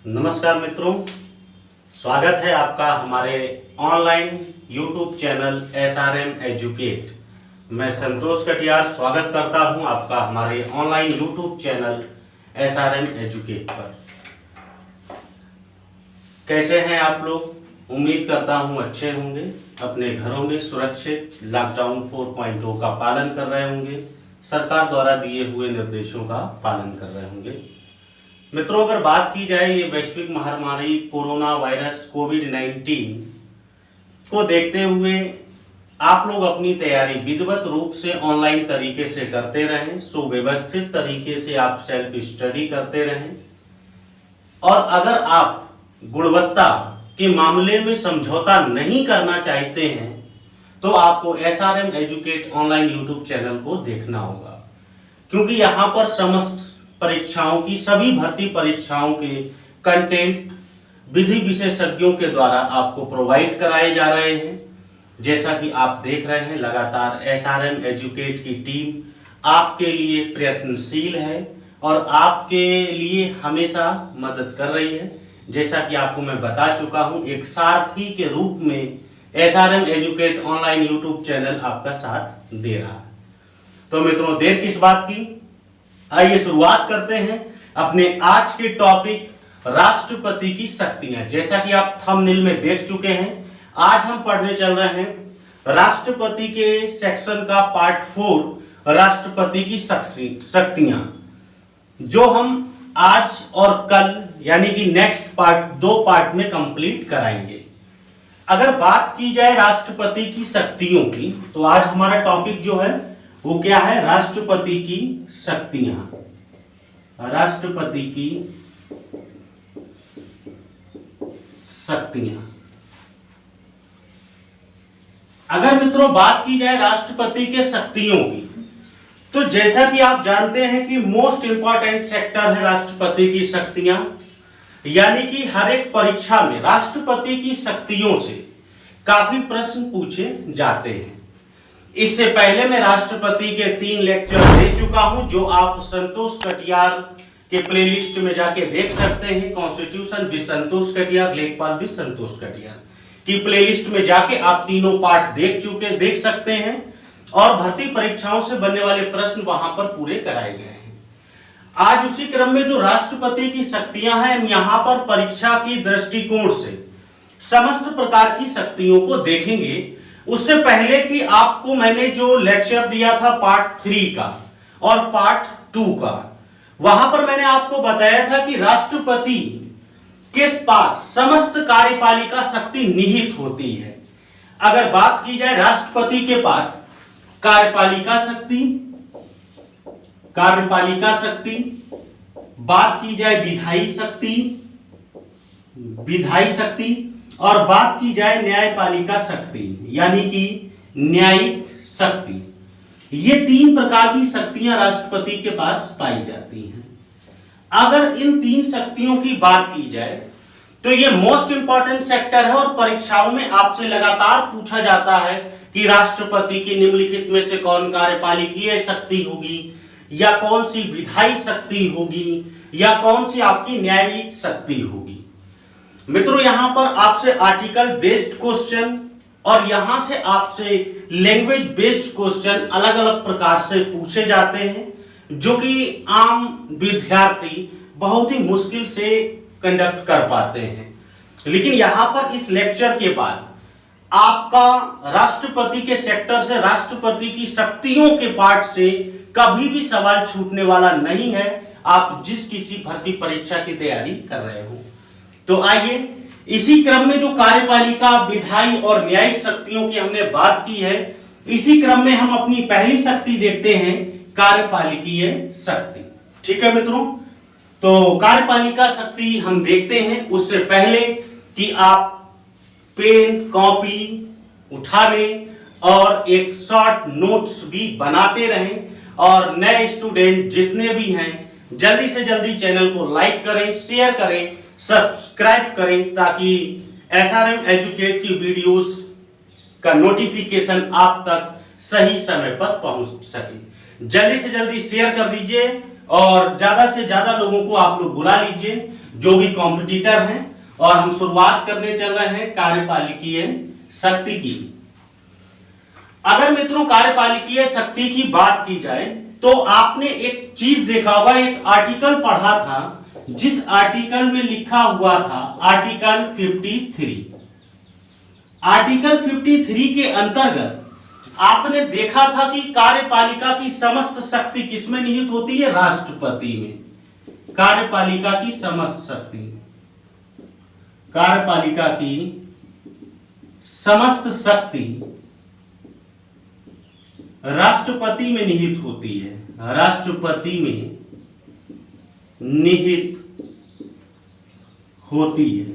नमस्कार मित्रों, स्वागत है आपका हमारे online YouTube channel SRM educate. मैं संतोष कटियार स्वागत करता हूं आपका हमारे online YouTube channel SRM educate पर। कैसे हैं आप लोग? उम्मीद करता हूं अच्छे होंगे, अपने घरों में सुरक्षित लॉकडाउन 4.0 का पालन कर रहे होंगे, सरकार द्वारा दिए हुए निर्देशों का पालन कर रहे होंगे। मित्रों, अगर बात की जाए ये वैश्विक महामारी कोरोना वायरस कोविड-19 को देखते हुए आप लोग अपनी तैयारी विधिवत रूप से ऑनलाइन तरीके से करते रहें, सुव्यवस्थित तरीके से आप सेल्फ स्टडी करते रहें। और अगर आप गुणवत्ता के मामले में समझौता नहीं करना चाहते हैं तो आपको SRM educate online YouTube channel को देखना होगा, क्योंकि यहाँ पर समस्त परीक्षाओं की सभी भर्ती परीक्षाओं के कंटेंट विधि विशेषज्ञों के द्वारा आपको प्रोवाइड कराए जा रहे हैं। जैसा कि आप देख रहे हैं, लगातार SRM एजुकेट की टीम आपके लिए प्रयत्नशील है और आपके लिए हमेशा मदद कर रही है। जैसा कि आपको मैं बता चुका हूं, एक सारथी के रूप में SRM educate online YouTube channel आपका साथ दे रहा है। तो मित्रों, देर किस बात की, आइए शुरुआत करते हैं अपने आज के टॉपिक राष्ट्रपति की शक्तियां। जैसा कि आप थंबनेल में देख चुके हैं, आज हम पढ़ने चल रहे हैं राष्ट्रपति के सेक्शन का पार्ट 4 राष्ट्रपति की शक्तियां, जो हम आज और कल यानी कि नेक्स्ट पार्ट 2 पार्ट में कंप्लीट कराएंगे। अगर बात की जाए राष्ट्रपति की शक्तियों की, तो आज हमारा टॉपिक जो है वो क्या है? राष्ट्रपति की शक्तियां। राष्ट्रपति की शक्तियां। अगर मित्रों बात की जाए राष्ट्रपति के शक्तियों की, तो जैसा कि आप जानते हैं कि मोस्ट इंपॉर्टेंट सेक्टर है राष्ट्रपति की शक्तियां, यानी कि हर एक परीक्षा में राष्ट्रपति की शक्तियों से काफी प्रश्न पूछे जाते हैं। इससे पहले मैं राष्ट्रपति के 3 लेक्चर दे चुका हूं, जो आप संतोष कटियार के प्लेलिस्ट में जाके देख सकते हैं। कॉन्स्टिट्यूशन भी संतोष कटियार, लेखपाल भी संतोष कटियार की प्लेलिस्ट में जाके आप तीनों पार्ट देख सकते हैं और भर्ती परीक्षाओं से बनने वाले प्रश्न वहां पर पूरे कराए गए हैं। आज उसी क्रम में जो राष्ट्रपति की शक्तियां हैं, यहां पर परीक्षा की दृष्टिकोण से समस्त प्रकार की शक्तियों को देखेंगे। उससे पहले कि आपको मैंने जो लेक्चर दिया था पार्ट 3 का और पार्ट 2 का, वहां पर मैंने आपको बताया था कि राष्ट्रपति के पास समस्त कार्यपालिका शक्ति निहित होती है। अगर बात की जाए राष्ट्रपति के पास कार्यपालिका शक्ति, बात की जाए विधायी शक्ति और बात की जाए न्यायपालिका शक्ति यानी कि न्यायिक शक्ति, ये 3 प्रकार की शक्तियां राष्ट्रपति के पास पाई जाती हैं। अगर इन 3 शक्तियों की बात की जाए तो ये मोस्ट इंपॉर्टेंट सेक्टर है और परीक्षाओं में आपसे लगातार पूछा जाता है कि राष्ट्रपति की निम्नलिखित में से कौन कार्यपालिकीय शक्ति होगी, या कौन सी विधायी शक्ति होगी, या कौन सी आपकी न्यायिक शक्ति होगी। मित्रों, यहां पर आपसे आर्टिकल बेस्ड क्वेश्चन और यहां से आपसे लैंग्वेज बेस्ड क्वेश्चन अलग अलग प्रकार से पूछे जाते हैं, जो कि आम विद्यार्थी बहुत ही मुश्किल से कंडक्ट कर पाते हैं। लेकिन यहां पर इस लेक्चर के बाद आपका राष्ट्रपति के सेक्टर से, राष्ट्रपति की शक्तियों के पार्ट से कभी भी सवाल छूटने वाला नहीं है, आप जिस किसी भर्ती परीक्षा की तैयारी कर रहे हो। तो आइए, इसी क्रम में जो कार्यपालिका, विधायी और न्यायिक शक्तियों की हमने बात की है, इसी क्रम में हम अपनी पहली शक्ति देखते हैं, कार्यपालिकीय शक्ति। ठीक है मित्रों, तो कार्यपालिका शक्ति हम देखते हैं। उससे पहले कि आप पेन कॉपी उठा लें और एक शॉर्ट नोट्स भी बनाते रहें, और नए स्टूडेंट जितने भी हैं जल्दी से जल्दी चैनल को लाइक करें, शेयर करें, सब्सक्राइब करें, ताकि SRM एजुकेट की वीडियोस का नोटिफिकेशन आप तक सही समय पर पहुंच सके। जल्दी से जल्दी शेयर कर दीजिए और ज्यादा से ज्यादा लोगों को आप लोग बुला लीजिए जो भी कॉम्पिटिटर हैं। और हम शुरुआत करने चल रहे हैं कार्यपालिकीय शक्ति की। अगर मित्रों कार्यपालिकीय शक्ति की बात की जाए तो आपने एक चीज देखा होगा, एक आर्टिकल पढ़ा था, जिस आर्टिकल में लिखा हुआ था आर्टिकल 53। आर्टिकल 53 के अंतर्गत आपने देखा था कि कार्यपालिका की समस्त शक्ति किसमें निहित होती है? राष्ट्रपति में। कार्यपालिका की समस्त शक्ति, कार्यपालिका की समस्त शक्ति राष्ट्रपति में निहित होती है, राष्ट्रपति में निहित होती है।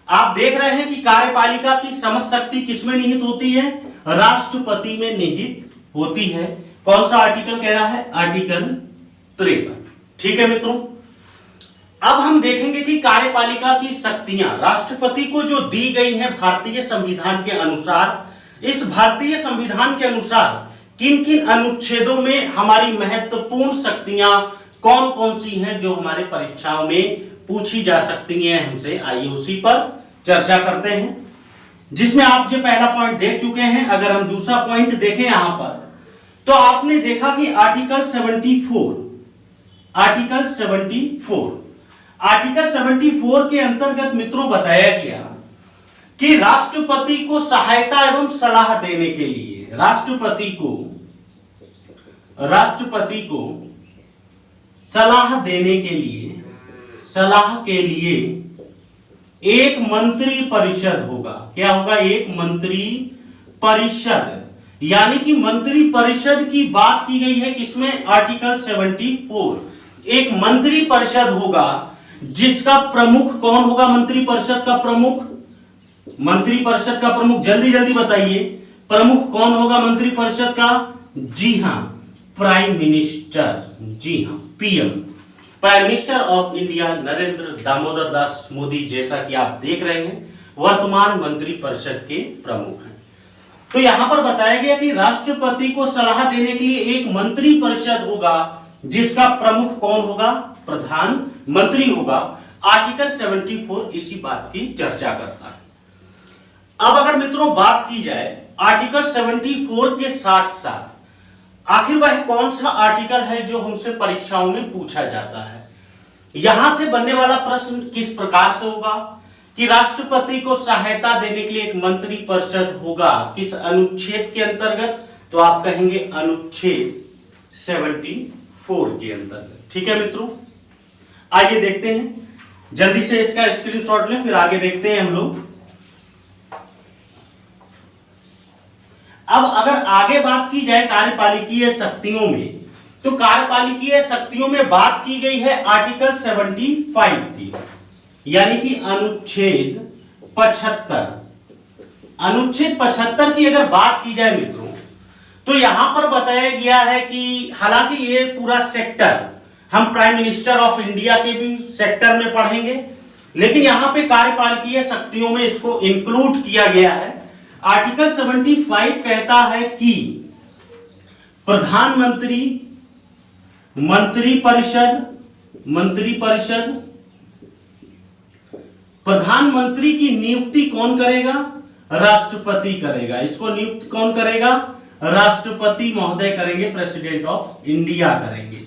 आप देख रहे हैं कि कार्यपालिका की समस्त शक्ति किसमें निहित होती है? राष्ट्रपति में निहित होती है। कौन सा आर्टिकल कह रहा है? आर्टिकल 53। ठीक है मित्रों, अब हम देखेंगे कि कार्यपालिका की शक्तियां राष्ट्रपति को जो दी गई हैं भारतीय संविधान के अनुसार, इस भारतीय संविधान के अनुसार किन किन अनुच्छेदों में हमारी महत्वपूर्ण शक्तियां कौन कौन सी हैं जो हमारे परीक्षाओं में पूछी जा सकती हैं हमसे। आइए उसी पर चर्चा करते हैं, जिसमें आप जो पहला पॉइंट देख चुके हैं। अगर हम दूसरा पॉइंट देखें यहां पर, तो आपने देखा कि आर्टिकल 74, आर्टिकल 74, आर्टिकल 74 के अंतर्गत मित्रों बताया गया कि राष्ट्रपति को सहायता एवं सलाह देने के लिए राष्ट्रपति को सलाह देने के लिए, सलाह के लिए एक मंत्री परिषद होगा। क्या होगा? एक मंत्री परिषद। यानी कि मंत्री परिषद की बात की गई है किसमें? आर्टिकल 74। एक मंत्री परिषद होगा जिसका प्रमुख कौन होगा? मंत्री परिषद का प्रमुख, मंत्री परिषद का प्रमुख जल्दी जल्दी बताइए, प्रमुख कौन होगा मंत्री परिषद का? जी हां, प्राइम मिनिस्टर। जी हां, PM, prime minister of India Narendra Damodar Das Modi, जैसा कि आप देख रहे हैं, वर्तमान मंत्री परिषद के प्रमुख हैं। तो यहां पर बताया गया कि राष्ट्रपति को सलाह देने के लिए एक मंत्री परिषद होगा जिसका प्रमुख कौन होगा? प्रधानमंत्री होगा। आर्टिकल 74 इसी बात की चर्चा करता है। अब अगर मित्रों बात की जाए आर्टिकल 74 के साथ साथ आखिर वह कौन सा आर्टिकल है जो हमसे परीक्षाओं में पूछा जाता है। यहां से बनने वाला प्रश्न किस प्रकार से होगा कि राष्ट्रपति को सहायता देने के लिए एक मंत्री परिषद होगा, किस अनुच्छेद के अंतर्गत? तो आप कहेंगे अनुच्छेद 74 के अंतर्गत। ठीक है मित्रों, आइए देखते हैं, जल्दी से इसका स्क्रीनशॉट लें, फिर आगे देखते हैं हम लोग। अब अगर आगे बात की जाए कार्यपालिकीय शक्तियों में, तो कार्यपालिकीय शक्तियों में बात की गई है आर्टिकल 75 की, यानी कि अनुच्छेद 75। अनुच्छेद 75 की अगर बात की जाए मित्रों, तो यहां पर बताया गया है कि हालांकि ये पूरा सेक्टर हम प्राइम मिनिस्टर ऑफ इंडिया के भी सेक्टर में पढ़ेंगे, लेकिन यहां पे कार्यपालिकीय शक्तियों में इसको इंक्लूड किया गया है। आर्टिकल 75 कहता है कि प्रधानमंत्री, मंत्री परिषद, प्रधानमंत्री की नियुक्ति कौन करेगा? राष्ट्रपति करेगा। इसको नियुक्त कौन करेगा? राष्ट्रपति महोदय करेंगे, प्रेसिडेंट ऑफ इंडिया करेंगे।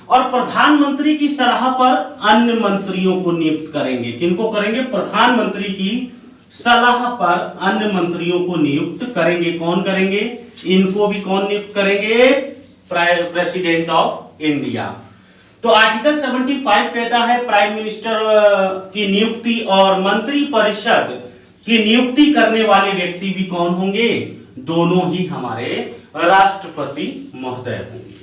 और प्रधानमंत्री की सलाह पर अन्य मंत्रियों को नियुक्त करेंगे। किनको करेंगे? प्रधानमंत्री की सलाह पर अन्य मंत्रियों को नियुक्त करेंगे। कौन करेंगे? इनको भी कौन नियुक्त करेंगे? President of India. तो आर्टिकल 75 कहता है प्राइम मिनिस्टर की नियुक्ति और मंत्री परिषद की नियुक्ति करने वाले व्यक्ति भी कौन होंगे? दोनों ही हमारे राष्ट्रपति महोदय होंगे।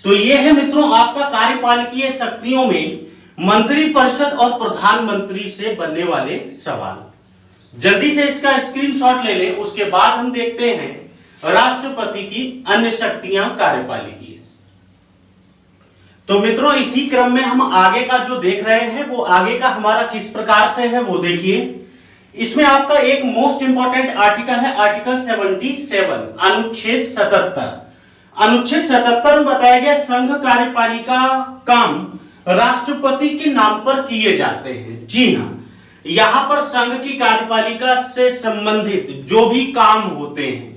तो यह है मित्रों आपका कार्यपालिकीय शक्तियों में मंत्री परिषद और प्रधानमंत्री से बनने वाले सवाल। जल्दी से इसका स्क्रीनशॉट ले लें, उसके बाद हम देखते हैं राष्ट्रपति की अन्य शक्तियां कार्यपालिकीय। तो मित्रों इसी क्रम में हम आगे का जो देख रहे हैं वो आगे का हमारा किस प्रकार से है वो देखिए। इसमें आपका एक मोस्ट इंपॉर्टेंट आर्टिकल है आर्टिकल 77, अनुच्छेद 77। अनुच्छेद 77 में बताया गया संघ कार्यपालिका काम राष्ट्रपति के नाम पर किए जाते हैं। जी हाँ, यहां पर संघ की कार्यपालिका से संबंधित जो भी काम होते हैं,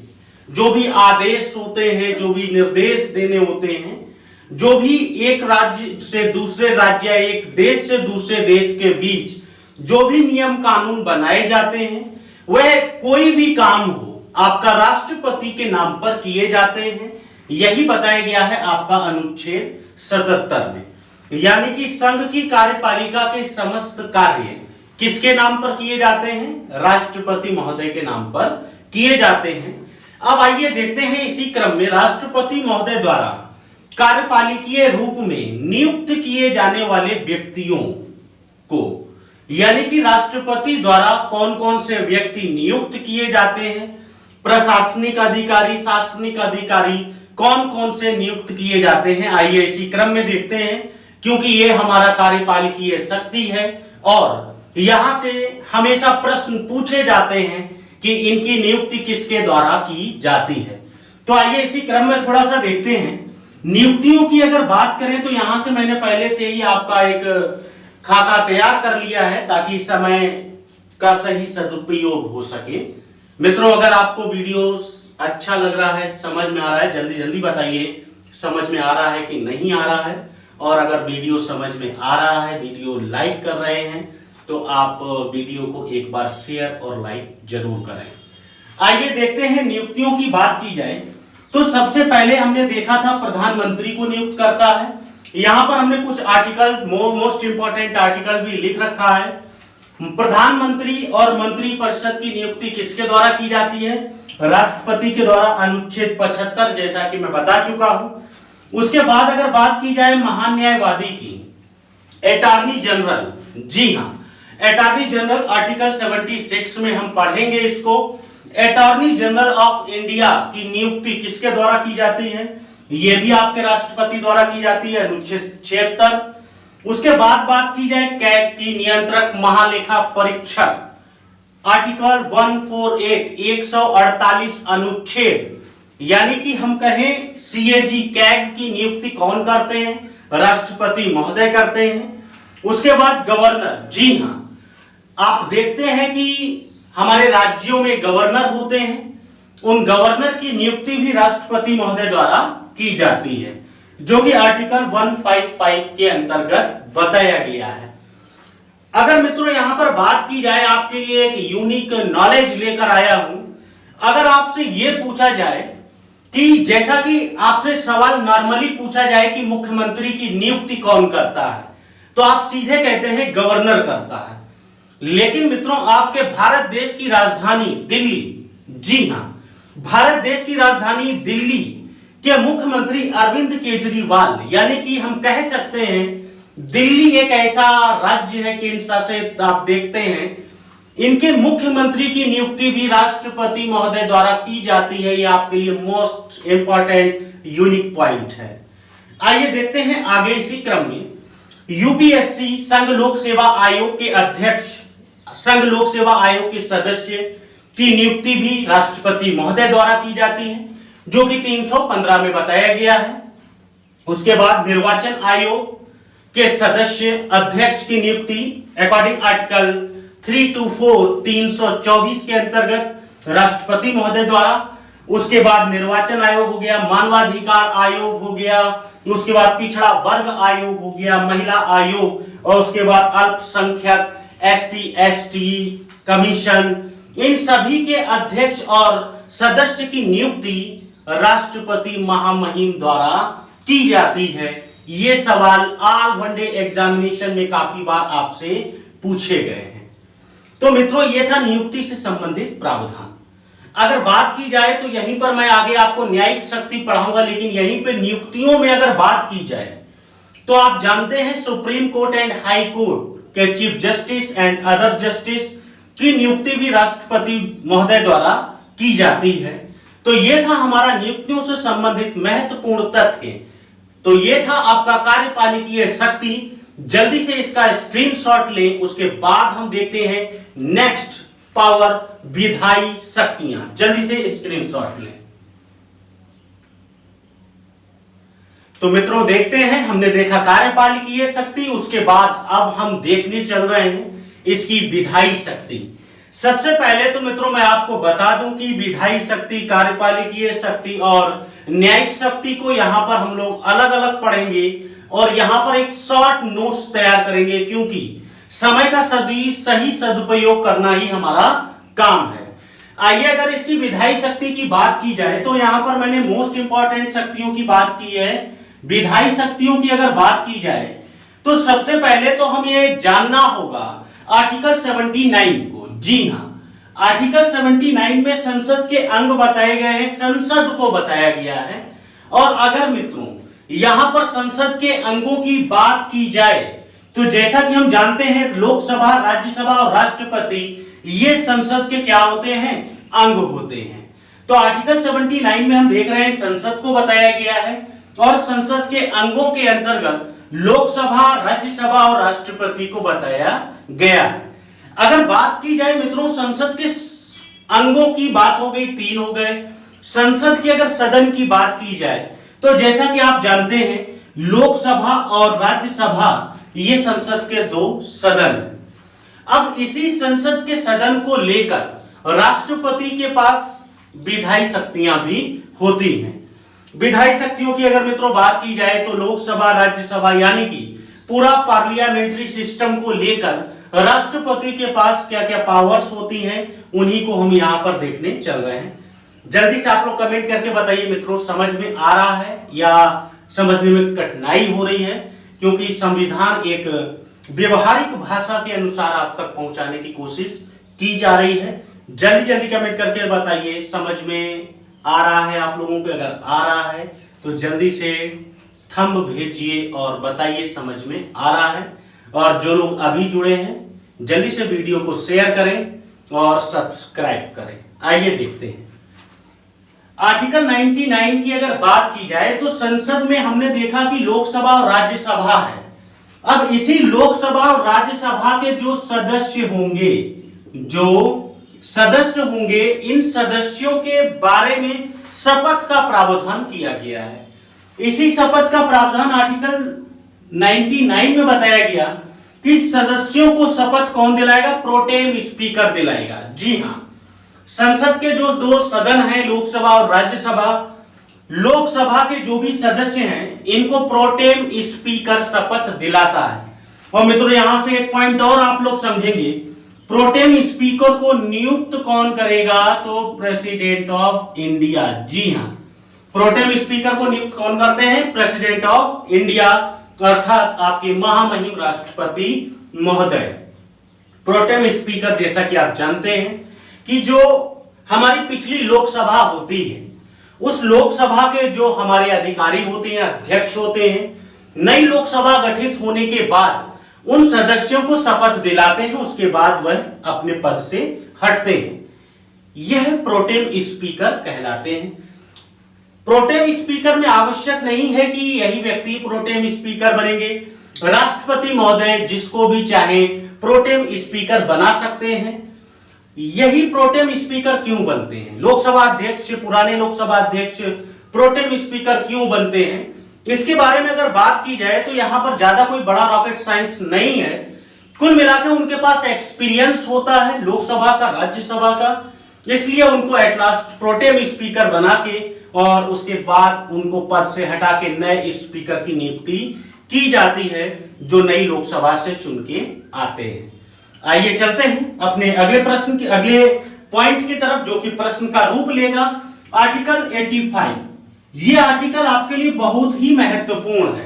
जो भी आदेश होते हैं, जो भी निर्देश देने होते हैं, जो भी एक राज्य से दूसरे राज्य या एक देश से दूसरे देश के बीच जो भी नियम कानून बनाए जाते हैं, वह कोई भी काम हो आपका राष्ट्रपति के नाम पर किए जाते हैं। यही बताया गया है आपका अनुच्छेद 77 में। यानी कि संघ की कार्यपालिका के समस्त कार्य किसके नाम पर किए जाते हैं? राष्ट्रपति महोदय के नाम पर किए जाते हैं। अब आइए देखते हैं इसी क्रम में राष्ट्रपति महोदय द्वारा कार्यपालिकीय रूप में नियुक्त किए जाने वाले व्यक्तियों को, यानी कि राष्ट्रपति द्वारा कौन कौन से व्यक्ति नियुक्त किए जाते हैं, प्रशासनिक अधिकारी, शासनिक अधिकारी कौन कौन से नियुक्त किए जाते हैं, आइए इसी क्रम में देखते हैं। क्योंकि ये हमारा कार्यपालिकीय शक्ति है और यहां से हमेशा प्रश्न पूछे जाते हैं कि इनकी नियुक्ति किसके द्वारा की जाती है। तो आइए इसी क्रम में थोड़ा सा देखते हैं। नियुक्तियों की अगर बात करें तो यहां से मैंने पहले से ही आपका एक खाका तैयार कर लिया है ताकि समय का सही सदुपयोग हो सके। मित्रों, अगर आपको वीडियो अच्छा लग रहा है, समझ में आ रहा है, जल्दी जल्दी बताइए समझ में आ रहा है कि नहीं आ रहा है। और अगर वीडियो समझ में आ रहा है, वीडियो लाइक कर रहे हैं, तो आप वीडियो को एक बार शेयर और लाइक जरूर करें। आइए देखते हैं नियुक्तियों की बात की जाए तो सबसे पहले हमने देखा था प्रधानमंत्री को नियुक्त करता है। यहां पर हमने कुछ आर्टिकल, मोस्ट इंपॉर्टेंट आर्टिकल भी लिख रखा है। प्रधानमंत्री और मंत्रिपरिषद की नियुक्ति किसके द्वारा की जाती है? राष्ट्रपति के द्वारा, अनुच्छेद 75 जैसा कि मैं बता चुका हूं। उसके बाद अगर बात की जाए महान न्यायवादी की, अटॉर्नी जनरल, जी हां, अटॉर्नी जनरल आर्टिकल 76 में हम पढ़ेंगे इसको। अटॉर्नी जनरल ऑफ इंडिया की नियुक्ति किसके द्वारा की जाती है? यह भी आपके राष्ट्रपति द्वारा की जाती है, अनुच्छेद 76। उसके बाद बात की जाए कैग की, नियंत्रक महालेखा परीक्षक, आर्टिकल 148 148 अनुच्छेद, यानी कि हम कहें सीएजी कैग की नियुक्ति कौन करते हैं? राष्ट्रपति महोदय करते हैं। उसके बाद गवर्नर, जी हां, आप देखते हैं कि हमारे राज्यों में गवर्नर होते हैं, उन गवर्नर की नियुक्ति भी राष्ट्रपति महोदय द्वारा की जाती है, जो कि आर्टिकल 155 के अंतर्गत बताया गया है। अगर मित्रों यहां पर बात की जाए, आपके लिए एक यूनिक नॉलेज लेकर आया हूं। अगर आपसे यह पूछा जाए कि जैसा कि आपसे सवाल नॉर्मली पूछा जाए कि मुख्यमंत्री की नियुक्ति कौन करता है, तो आप सीधे कहते हैं गवर्नर करता है। लेकिन मित्रों आपके भारत देश की राजधानी दिल्ली, जी हां, भारत देश की राजधानी दिल्ली के मुख्यमंत्री अरविंद केजरीवाल, यानी कि हम कह सकते हैं दिल्ली एक ऐसा राज्य है, केंद्र शासित, आप देखते हैं इनके मुख्यमंत्री की नियुक्ति भी राष्ट्रपति महोदय द्वारा की जाती है। ये आपके लिए मोस्ट इंपॉर्टेंट यूनिक पॉइंट है। आइए देखते हैं आगे इसी क्रम में। यूपीएससी संघ लोक सेवा आयोग के अध्यक्ष, संघ लोक सेवा आयोग के सदस्य की नियुक्ति भी राष्ट्रपति महोदय द्वारा की जाती है, जो कि 315 में बताया गया है। उसके बाद निर्वाचन आयोग के सदस्य अध्यक्ष की नियुक्ति अकॉर्डिंग आर्टिकल 324 324 के अंतर्गत राष्ट्रपति महोदय द्वारा। उसके बाद निर्वाचन आयोग हो गया, मानवाधिकार आयोग हो गया, उसके बाद पिछड़ा वर्ग आयोग हो गया, महिला आयोग, और उसके बाद अल्पसंख्यक SC ST कमीशन, इन सभी के अध्यक्ष और सदस्य की नियुक्ति राष्ट्रपति महामहिम द्वारा की जाती है। ये सवाल ऑल वनडे एग्जामिनेशन में काफी बार आपसे पूछे गए हैं। तो मित्रों ये था नियुक्ति से संबंधित प्रावधान। अगर बात की जाए तो यहीं पर मैं आगे आपको न्यायिक शक्ति पढ़ाऊंगा, लेकिन यहीं पे नियुक्तियों में अगर बात की जाए तो आप जानते हैं supreme court and high court के chief justice and other justice की नियुक्ति भी राष्ट्रपति महोदय द्वारा की जाती है। तो ये था हमारा नियुक्तियों से संबंधित महत्वपूर्ण तथ्य। तो ये था आपका कार्यपालिकीय शक्ति। जल्दी से इसका स्क्रीनशॉट लें, उसके बाद हम देखते हैं नेक्स्ट पावर विधायी शक्तियां। जल्दी से स्क्रीनशॉट लें। तो मित्रों देखते हैं, हमने देखा कार्यपालिकीय शक्ति, उसके बाद अब हम देखने चल रहे हैं इसकी विधायी शक्ति। सबसे पहले तो मित्रों मैं आपको बता दूं कि विधायी शक्ति, कार्यपालिकीय शक्ति और न्यायिक शक्ति को यहां पर हम लोग अलग अलग पढ़ेंगे और यहां पर एक शॉर्ट नोट्स तैयार करेंगे, क्योंकि समय का सही सदुपयोग करना ही हमारा काम है। आइए अगर इसकी विधायी शक्ति की बात की जाए तो यहां पर मैंने मोस्ट इंपॉर्टेंट शक्तियों की बात की है। विधायी शक्तियों की अगर बात की जाए तो सबसे पहले तो हम ये जानना होगा आर्टिकल 79 को। जी हां, आर्टिकल 79 में संसद के अंग बताए गए हैं, संसद को बताया गया है। और अगर मित्रों यहां पर संसद के अंगों की बात की जाए तो जैसा कि हम जानते हैं लोकसभा, राज्यसभा और राष्ट्रपति ये संसद के क्या होते हैं, अंग होते हैं। तो आर्टिकल 79 में हम देख रहे हैं संसद को बताया गया है और संसद के अंगों के अंतर्गत लोकसभा, राज्यसभा और राष्ट्रपति को बताया गया है। अगर बात की जाए मित्रों संसद के अंगों की बात हो गई, 3 हो गए। संसद के अगर सदन की बात की जाए तो जैसा कि आप जानते हैं लोकसभा और राज्यसभा ये संसद के 2 सदन हैं। अब इसी संसद के सदन को लेकर राष्ट्रपति के पास विधायी शक्तियां भी होती हैं। विधायी शक्तियों की अगर मित्रों बात की जाए तो लोकसभा, राज्यसभा यानी कि पूरा पार्लियामेंट्री सिस्टम को लेकर राष्ट्रपति के पास क्या क्या पावर्स होती हैं, उन्हीं को हम यहां पर देखने चल रहे हैं। जल्दी से आप लोग कमेंट करके बताइए मित्रों समझ में आ रहा है या समझने में कठिनाई हो रही है, क्योंकि संविधान एक व्यवहारिक भाषा के अनुसार आप तक पहुंचाने की कोशिश की जा रही है। जल्दी जल्दी कमेंट करके बताइए समझ में आ रहा है आप लोगों को। अगर आ रहा है तो जल्दी से थंब भेजिए और बताइए समझ में आ रहा है। और जो लोग अभी जुड़े हैं जल्दी से वीडियो को शेयर करें और सब्सक्राइब करें। आइए देखते हैं आर्टिकल 99 की अगर बात की जाए तो संसद में हमने देखा कि लोकसभा और राज्यसभा है। अब इसी लोकसभा और राज्यसभा के जो सदस्य होंगे इन सदस्यों के बारे में शपथ का प्रावधान किया गया है। इसी शपथ का प्रावधान आर्टिकल 99 में बताया गया कि सदस्यों को शपथ कौन दिलाएगा, प्रोटेम स्पीकर दिलाएगा। जी हां, संसद के जो 2 सदन हैं लोकसभा और राज्यसभा, लोकसभा के जो भी सदस्य हैं इनको प्रोटेम स्पीकर शपथ दिलाता है। और मित्रों यहां से एक पॉइंट और आप लोग समझेंगे, प्रोटेम स्पीकर को नियुक्त कौन करेगा, तो प्रेसिडेंट ऑफ इंडिया। जी हां, प्रोटेम स्पीकर को नियुक्त कौन करते हैं, प्रेसिडेंट ऑफ इंडिया अर्थात आपके महामहिम राष्ट्रपति महोदय। प्रोटेम स्पीकर जैसा कि आप जानते हैं कि जो हमारी पिछली लोकसभा होती है उस लोकसभा के जो हमारे अधिकारी होते हैं, अध्यक्ष होते हैं, नई लोकसभा गठित होने के बाद उन सदस्यों को शपथ दिलाते हैं, उसके बाद वह अपने पद से हटते हैं। यह प्रोटेम स्पीकर कहलाते हैं। प्रोटेम स्पीकर में आवश्यक नहीं है कि यही व्यक्ति प्रोटेम स्पीकर बनेंगे। राष्ट्रपति महोदय जिसको भी चाहे प्रोटेम स्पीकर बना सकते हैं। यही प्रोटेम स्पीकर क्यों बनते हैं, लोकसभा अध्यक्ष, पुराने लोकसभा अध्यक्ष प्रोटेम स्पीकर क्यों बनते हैं, इसके बारे में अगर बात की जाए तो यहां पर ज्यादा कोई बड़ा रॉकेट साइंस नहीं है। कुल मिलाकर उनके पास एक्सपीरियंस होता है लोकसभा का, राज्यसभा का, इसलिए उनको एट लास्ट प्रोटेम स्पीकर बना के और उसके बाद उनको पद से हटा के नए स्पीकर की नियुक्ति की जाती है जो नई लोकसभा से चुन के आते हैं। आइए चलते हैं अपने अगले प्रश्न के अगले पॉइंट की तरफ, जो कि प्रश्न का रूप लेगा आर्टिकल 85। ये आर्टिकल आपके लिए बहुत ही महत्वपूर्ण है,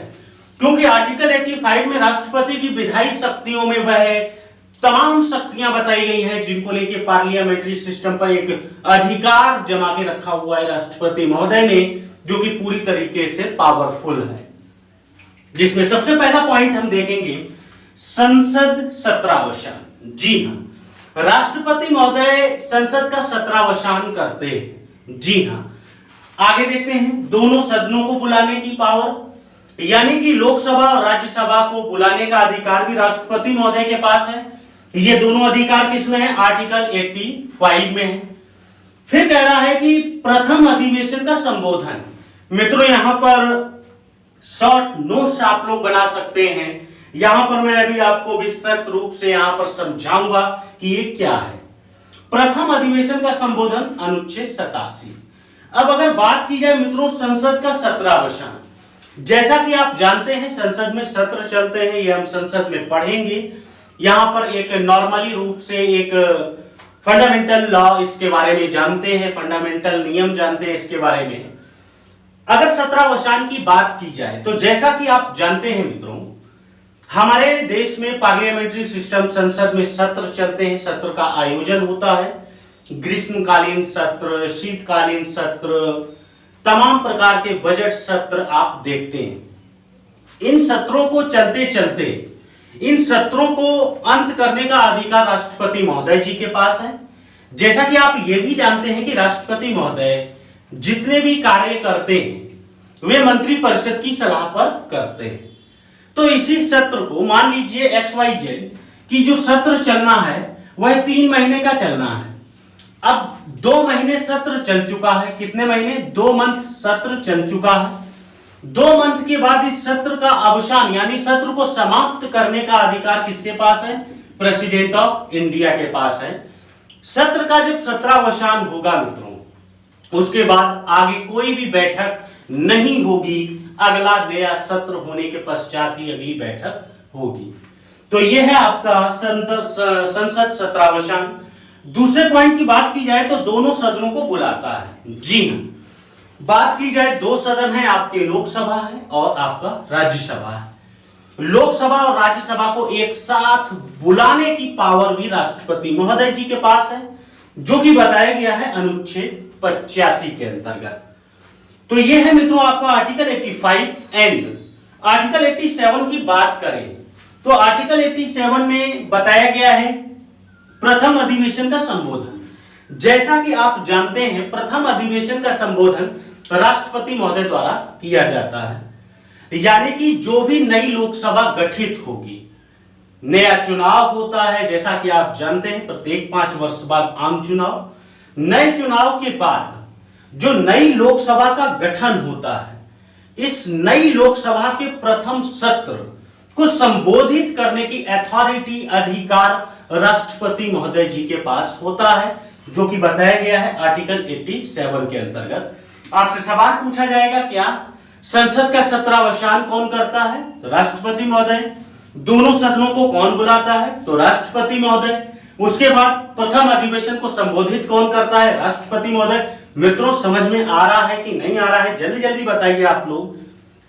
क्योंकि आर्टिकल 85 में राष्ट्रपति की विधायी शक्तियों में वह तमाम शक्तियां बताई गई हैं जिनको लेके पार्लियामेंट्री सिस्टम पर एक अधिकार जमा के रखा हुआ है राष्ट्रपति महोदय ने, जो कि पूरी तरीके से पावरफुल है। जिसमें सबसे पहला पॉइंट हम देखेंगे संसद सत्रावसान। जी हां, राष्ट्रपति महोदय संसद का सत्रावसान करते हैं। जी हां, आगे देखते हैं दोनों सदनों को बुलाने की पावर, यानी कि लोकसभा और राज्यसभा को बुलाने का अधिकार भी राष्ट्रपति महोदय के पास है। ये दोनों अधिकार किसमें है, आर्टिकल 85 में है। फिर कह रहा है कि प्रथम अधिवेशन का संबोधन। मित्रों यहां पर शॉर्ट नोट्स आप लोग बना सकते हैं। यहां पर मैं अभी आपको विस्तृत रूप से यहां पर समझाऊंगा कि ये क्या है। प्रथम अधिवेशन का संबोधन अनुच्छेद 87। अब अगर बात की जाए मित्रों संसद का सत्रावसान, जैसा कि आप जानते हैं संसद में सत्र चलते हैं, ये हम संसद में पढ़ेंगे। यहां पर एक नॉर्मली रूप से एक फंडामेंटल लॉ इसके बारे में जानते हैं, फंडामेंटल नियम जानते हैं इसके बारे में। अगर सत्रावसान की बात की जाए तो जैसा कि आप जानते हैं मित्रों, हमारे देश में पार्लियामेंट्री सिस्टम, संसद में सत्र चलते हैं, सत्र का आयोजन होता है। ग्रीष्मकालीन सत्र, शीतकालीन सत्र, तमाम प्रकार के बजट सत्र आप देखते हैं। इन सत्रों को चलते चलते इन सत्रों को अंत करने का अधिकार राष्ट्रपति महोदय जी के पास है। जैसा कि आप ये भी जानते हैं कि राष्ट्रपति महोदय जितने भी कार्य करते हैं वे मंत्रिपरिषद की सलाह पर करते हैं। तो इसी सत्र को मान लीजिए XYZ की जो सत्र चलना है वह 3 महीने का चलना है। अब 2 महीने सत्र चल चुका है। कितने महीने? 2 मंथ सत्र चल चुका है। 2 मंथ के बाद इस सत्र का अवसान यानी सत्र को समाप्त करने का अधिकार किसके पास है? प्रेसिडेंट ऑफ इंडिया के पास है। सत्र का जब सत्रावसान होगा मित्रों, उसके बाद आगे कोई भी बैठक नहीं होगी। अगला नया सत्र होने के पश्चात ही अगली बैठक होगी। तो यह है आपका संसद सत्रावसान। दूसरे पॉइंट की बात की जाए तो दोनों सदनों को बुलाता है। जी हां, बात की जाए 2 सदन है आपके, लोकसभा है और आपका राज्यसभा है। लोकसभा और राज्यसभा को एक साथ बुलाने की पावर भी राष्ट्रपति महोदय जी के पास है, जो कि बताया गया है अनुच्छेद 85 के अंतर्गत। तो यह है मित्रों आपका आर्टिकल 85 एंड आर्टिकल 87 की बात करें तो आर्टिकल 87 में बताया गया है प्रथम अधिवेशन का संबोधन। जैसा कि आप जानते हैं प्रथम अधिवेशन का संबोधन राष्ट्रपति महोदय द्वारा किया जाता है। यानी कि जो भी नई लोकसभा गठित होगी, नया चुनाव होता है, जैसा कि आप जानते हैं प्रत्येक 5 वर्ष बाद आम चुनाव, नए चुनाव के बाद जो नई लोकसभा का गठन होता है, इस नई लोकसभा के प्रथम सत्र को संबोधित करने की अथॉरिटी, अधिकार राष्ट्रपति महोदय जी के पास होता है, जो कि बताया गया है आर्टिकल 87 के अंतर्गत। आपसे सवाल पूछा जाएगा क्या संसद का सत्रावसान कौन करता है? राष्ट्रपति महोदय। दोनों सदनों को कौन बुलाता है? तो राष्ट्रपति महोदय। उसके बाद प्रथम अधिवेशन को संबोधित कौन करता है? राष्ट्रपति महोदय। मित्रों समझ में आ रहा है कि नहीं आ रहा है? जल्दी जल्दी बताइए आप लोग,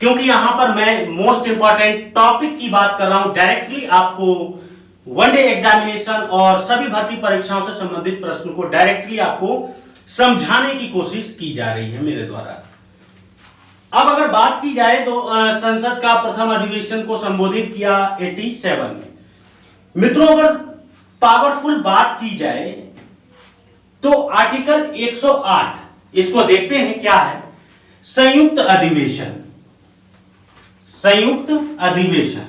क्योंकि यहां पर मैं मोस्ट इंपॉर्टेंट टॉपिक की बात कर रहा हूं। डायरेक्टली आपको वनडे एग्जामिनेशन और सभी भर्ती परीक्षाओं से संबंधित प्रश्न को डायरेक्टली आपको समझाने की कोशिश की जा रही है मेरे द्वारा। अब अगर बात की जाए तो संसद का प्रथम अधिवेशन को संबोधित किया 87 में। मित्रों अगर पावरफुल बात की जाए तो आर्टिकल 108 इसको देखते हैं क्या है। संयुक्त अधिवेशन, संयुक्त अधिवेशन,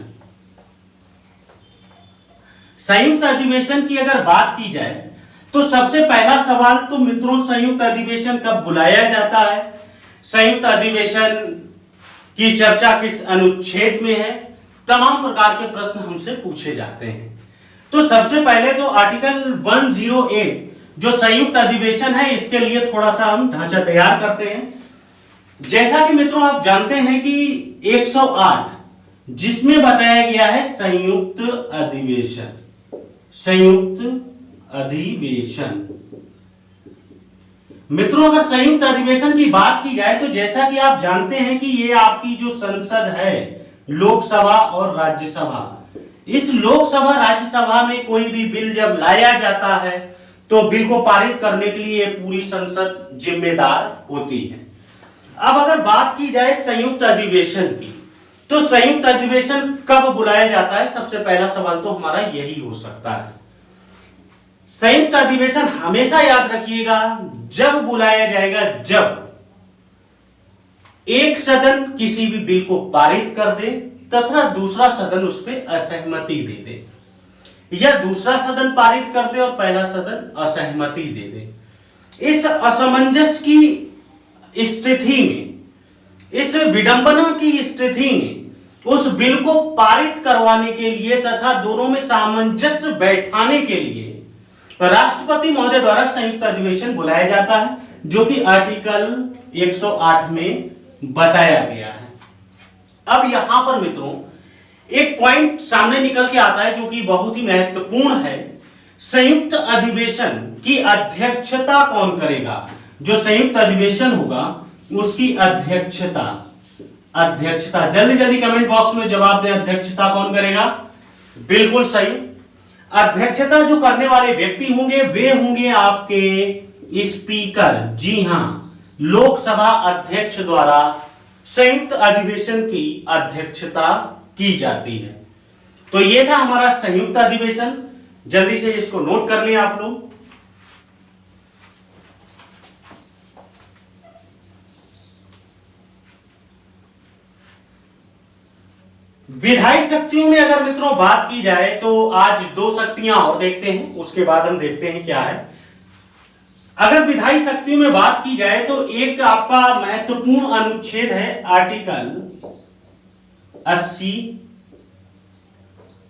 संयुक्त अधिवेशन की अगर बात की जाए तो सबसे पहला सवाल तो मित्रों संयुक्त अधिवेशन कब बुलाया जाता है, संयुक्त अधिवेशन की चर्चा किस अनुच्छेद में है, तमाम प्रकार के प्रश्न हमसे पूछे जाते हैं। तो सबसे पहले तो आर्टिकल 108 जो संयुक्त अधिवेशन है इसके लिए थोड़ा सा हम ढांचा तैयार करते हैं। जैसा कि मित्रों आप जानते हैं कि 108 जिसमें बताया गया है संयुक्त अधिवेशन, संयुक्त अधिवेशन। मित्रों अगर संयुक्त अधिवेशन की बात की जाए तो जैसा कि आप जानते हैं कि ये आपकी जो संसद है लोकसभा और राज्यसभा, इस लोकसभा राज्यसभा में कोई भी बिल जब लाया जाता है तो बिल को पारित करने के लिए पूरी संसद जिम्मेदार होती है। अब अगर बात की जाए संयुक्त अधिवेशन की तो संयुक्त अधिवेशन कब बुलाया जाता है, सबसे पहला सवाल तो हमारा यही हो सकता है। संयुक्त अधिवेशन हमेशा याद रखिएगा जब बुलाया जाएगा जब एक सदन किसी भी बिल को पारित कर दे तथा दूसरा सदन उस पर असहमति दे दे, या दूसरा सदन पारित कर दे और पहला सदन असहमति दे दे। इस असमंजस की स्थिति में इस विडंबना की स्थिति में उस बिल को पारित करवाने के लिए तथा दोनों में सामंजस्य बैठाने के लिए राष्ट्रपति महोदय द्वारा संयुक्त अधिवेशन बुलाया जाता है, जो कि आर्टिकल 108 में बताया गया है। अब यहां पर मित्रों एक पॉइंट सामने निकल के आता है जो कि बहुत ही महत्वपूर्ण है। संयुक्त अधिवेशन की अध्यक्षता कौन करेगा? जो संयुक्त अधिवेशन होगा उसकी अध्यक्षता जल्दी जल्दी कमेंट बॉक्स में जवाब दें। अध्यक्षता कौन करेगा? बिल्कुल सही, अध्यक्षता जो करने वाले व्यक्ति होंगे वे होंगे आपके स्पीकर। जी हां, लोकसभा अध्यक्ष द्वारा संयुक्त अधिवेशन की अध्यक्षता की जाती है। तो यह था हमारा संयुक्त अधिवेशन। जल्दी से इसको नोट कर लें आप लोग। विधायी शक्तियों में अगर मित्रों बात की जाए तो आज दो शक्तियां और देखते हैं, उसके बाद हम देखते हैं क्या है। अगर विधायी शक्तियों में बात की जाए तो एक आपका महत्वपूर्ण अनुच्छेद है आर्टिकल 80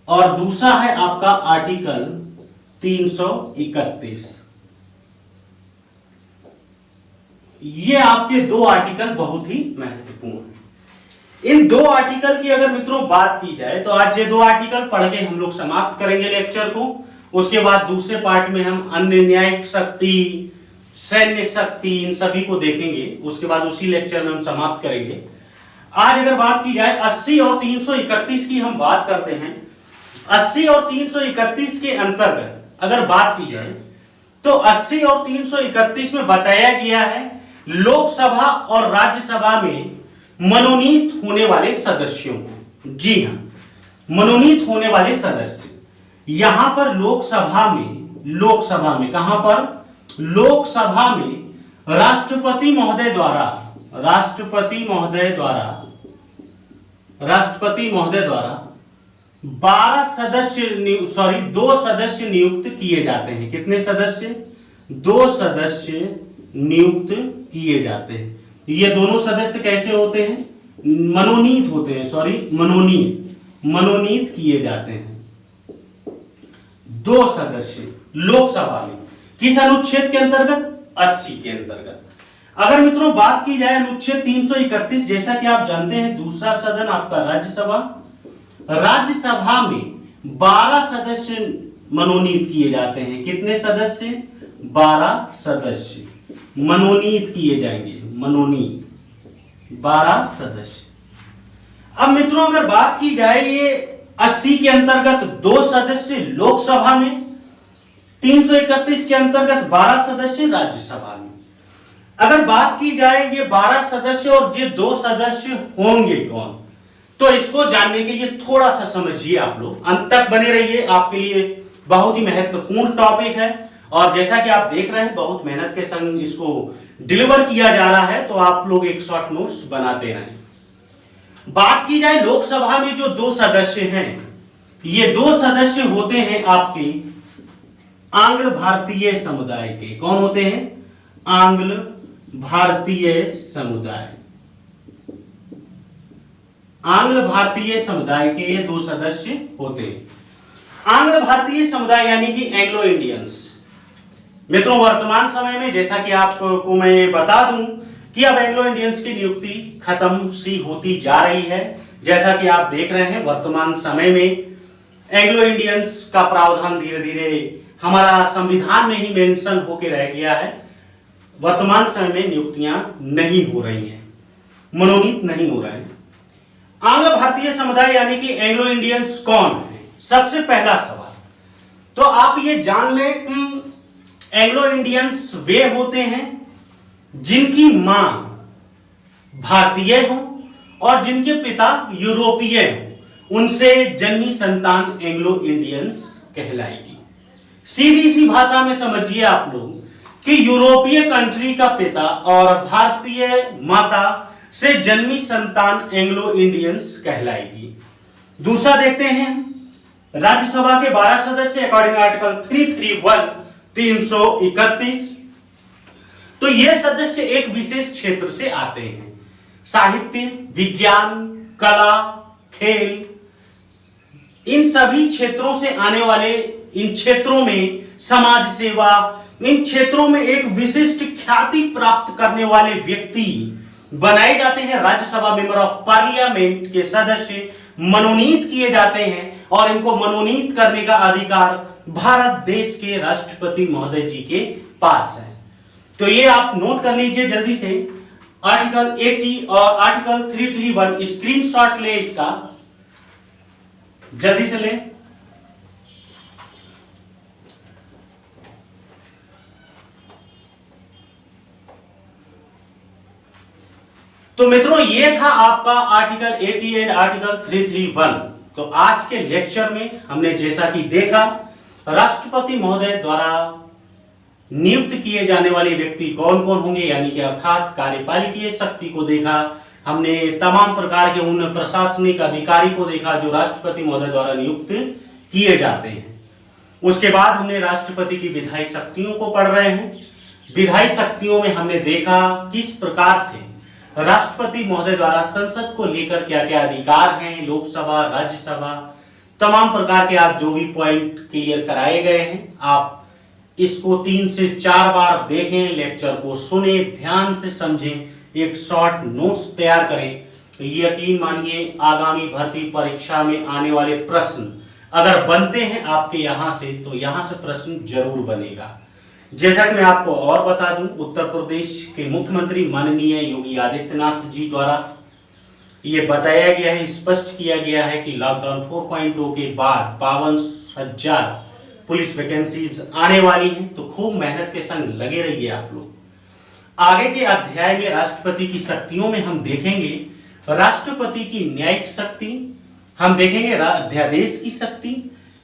और दूसरा है आपका आर्टिकल 331। ये आपके दो आर्टिकल बहुत ही महत्वपूर्ण हैं। इन दो आर्टिकल की अगर मित्रों बात की जाए तो आज ये दो आर्टिकल पढ़ के हम लोग समाप्त करेंगे लेक्चर को। उसके बाद दूसरे पार्ट में हम अन्य न्यायिक शक्ति, सैन्य शक्ति, इन सभी को देखेंगे। उसके बाद उसी लेक्चर में हम समाप्त करेंगे। आज अगर बात की जाए 80 और 331 की हम बात करते हैं। 80 और 331 के अंतर्गत अगर बात की जाए तो 80 और 331 में बताया गया है लोकसभा और राज्यसभा में मनोनीत होने वाले सदस्यों को। जी हां, मनोनीत होने वाले सदस्य यहां पर लोकसभा में कहां पर? लोकसभा में राष्ट्रपति महोदय द्वारा 2 सदस्य नियुक्त किए जाते हैं। कितने सदस्य? 2 सदस्य नियुक्त किए जाते हैं। ये दोनों सदस्य कैसे होते हैं? मनोनीत होते हैं, मनोनीत किए जाते हैं। 2 सदस्य लोकसभा में किस अनुच्छेद के अंतर्गत? 80 के अंतर्गत। अगर मित्रों बात की जाए अनुच्छेद 331, जैसा कि आप जानते हैं दूसरा सदन आपका राज्यसभा। राज्यसभा में 12 सदस्य मनोनीत किए जाते हैं। कितने सदस्य? 12 सदस्य मनोनीत किए जाएंगे। 12 सदस्य। अब मित्रों अगर बात की जाए ये 80 के अंतर्गत 2 सदस्य लोकसभा में, 331 के अंतर्गत 12 सदस्य राज्यसभा में। अगर बात की जाए ये 12 सदस्य और ये 2 सदस्य होंगे कौन, तो इसको जानने के लिए थोड़ा सा समझिए आप लोग, अंत तक बने रहिए। आपके लिए बहुत ही महत्वपूर्ण टॉपिक है और जैसा कि आप देख रहे हैं बहुत मेहनत के संग इसको डिलीवर किया जा रहा है, तो आप लोग एक शॉर्ट नोट्स बनाते रहें। बात की जाए लोकसभा में जो 2 सदस्य हैं, ये 2 सदस्य होते हैं आपके आंग्ल भारतीय समुदाय के। कौन होते हैं? आंग्ल भारतीय समुदाय। आंग्ल भारतीय समुदाय के ये 2 सदस्य होते हैं। आंग्ल भारतीय समुदाय यानी कि एंग्लो इंडियंस। मित्रों वर्तमान समय में जैसा कि आपको मैं बता दूं कि अब एंग्लो इंडियंस की नियुक्ति खत्म सी होती जा रही है। जैसा कि आप देख रहे हैं वर्तमान समय में एंग्लो इंडियंस का प्रावधान धीरे धीरे हमारा संविधान में ही मेंशन होके रह गया है। वर्तमान समय में नियुक्तियां नहीं हो रही हैं, मनोनीत नहीं हो रहे हैं। आंग्ल भारतीय समुदाय यानी कि एंग्लो इंडियंस कौन है? सबसे पहला सवाल तो आप ये जान लें कि एंग्लो इंडियंस वे होते हैं जिनकी मां भारतीय हो और जिनके पिता यूरोपीय हो, उनसे जन्मी संतान एंग्लो इंडियंस कहलाएगी। सीधी सी भाषा में समझिए आप लोग कि यूरोपीय कंट्री का पिता और भारतीय माता से जन्मी संतान एंग्लो इंडियंस कहलाएगी। दूसरा देखते हैं राज्यसभा के 12 सदस्य अकॉर्डिंग आर्टिकल 331 331, तो ये सदस्य एक विशेष क्षेत्र से आते हैं। साहित्य, विज्ञान, कला, खेल, इन सभी क्षेत्रों से आने वाले, इन क्षेत्रों में समाज सेवा, इन क्षेत्रों में एक विशिष्ट ख्याति प्राप्त करने वाले व्यक्ति बनाए जाते हैं। राज्यसभा मेंबर ऑफ पार्लियामेंट के सदस्य मनोनीत किए जाते हैं और इनको मनोनीत करने का अधिकार भारत देश के राष्ट्रपति महोदय जी के पास है। तो ये आप नोट कर लीजिए जल्दी से। आर्टिकल 80 और आर्टिकल 331 स्क्रीनशॉट ले इसका, जल्दी से ले। तो मित्रों ये था आपका आर्टिकल 80 एंड आर्टिकल 331। तो आज के लेक्चर में हमने जैसा कि देखा, राष्ट्रपति महोदय द्वारा नियुक्त किए जाने वाले व्यक्ति कौन कौन होंगे, यानी कि अर्थात कार्यपालिकीय शक्ति को देखा हमने, तमाम प्रकार के उन प्रशासनिक अधिकारी को देखा जो राष्ट्रपति महोदय द्वारा नियुक्त किए जाते हैं। उसके बाद हमने राष्ट्रपति की विधायी शक्तियों को पढ़ रहे हैं। विधायी शक्तियों में हमने देखा किस प्रकार से राष्ट्रपति महोदय द्वारा संसद को लेकर क्या क्या अधिकार हैं, लोकसभा, राज्यसभा, तमाम प्रकार के आप जो भी पॉइंट क्लियर कराए गए हैं, आप इसको 3 से 4 बार देखें, लेक्चर को सुने, ध्यान से समझें, एक शॉर्ट नोट्स तैयार करें। यकीन मानिए आगामी भर्ती परीक्षा में आने वाले प्रश्न अगर बनते हैं आपके यहां से, तो यहां से प्रश्न जरूर बनेगा। जैसा कि मैं आपको और बता दूं, उत्तर प्रदेश के मुख्यमंत्री माननीय योगी आदित्यनाथ जी द्वारा ये बताया गया है, स्पष्ट किया गया है कि लॉकडाउन 4.0 के बाद 52,000 पुलिस वैकेंसीज आने वाली हैं। तो खूब मेहनत के संग लगे रहिए आप लोग। आगे के अध्याय में राष्ट्रपति की शक्तियों में हम देखेंगे राष्ट्रपति की न्यायिक शक्ति, हम देखेंगे अध्यादेश की शक्ति,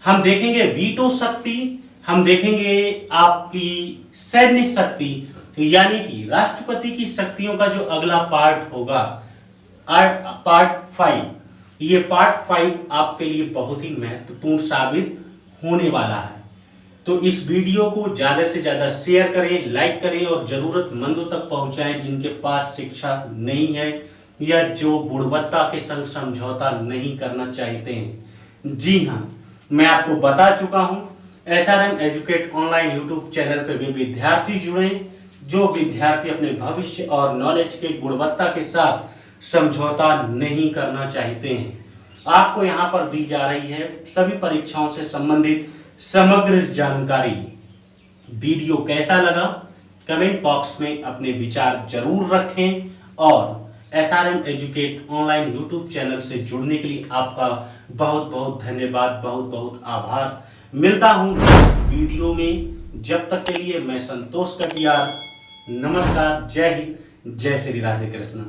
हम देखेंगे वीटो शक्ति, हम देखेंगे आपकी सैन्य शक्ति। यानी कि राष्ट्रपति की शक्तियों का जो अगला पार्ट होगा, पार्ट 5, ये पार्ट 5 आपके लिए बहुत ही महत्वपूर्ण साबित होने वाला है। तो इस वीडियो को ज्यादा से ज्यादा शेयर करें, लाइक करें और जरूरतमंदों तक पहुंचाएं जिनके पास शिक्षा नहीं है या जो गुणवत्ता के संग समझौता नहीं करना चाहते हैं। जी हाँ, मैं आपको बता चुका हूं, SRM educate online YouTube channel पर भी विद्यार्थी जुड़े, जो विद्यार्थी अपने भविष्य और नॉलेज के गुणवत्ता के साथ समझौता नहीं करना चाहते हैं। आपको यहां पर दी जा रही है सभी परीक्षाओं से संबंधित समग्र जानकारी। वीडियो कैसा लगा कमेंट बॉक्स में अपने विचार जरूर रखें और SRM educate online YouTube channel से जुड़ने के लिए आपका बहुत बहुत धन्यवाद, बहुत बहुत आभार। मिलता हूं वीडियो में, जब तक के लिए मैं संतोष कटियार। नमस्कार, जय हिंद, जय श्री राधे कृष्ण।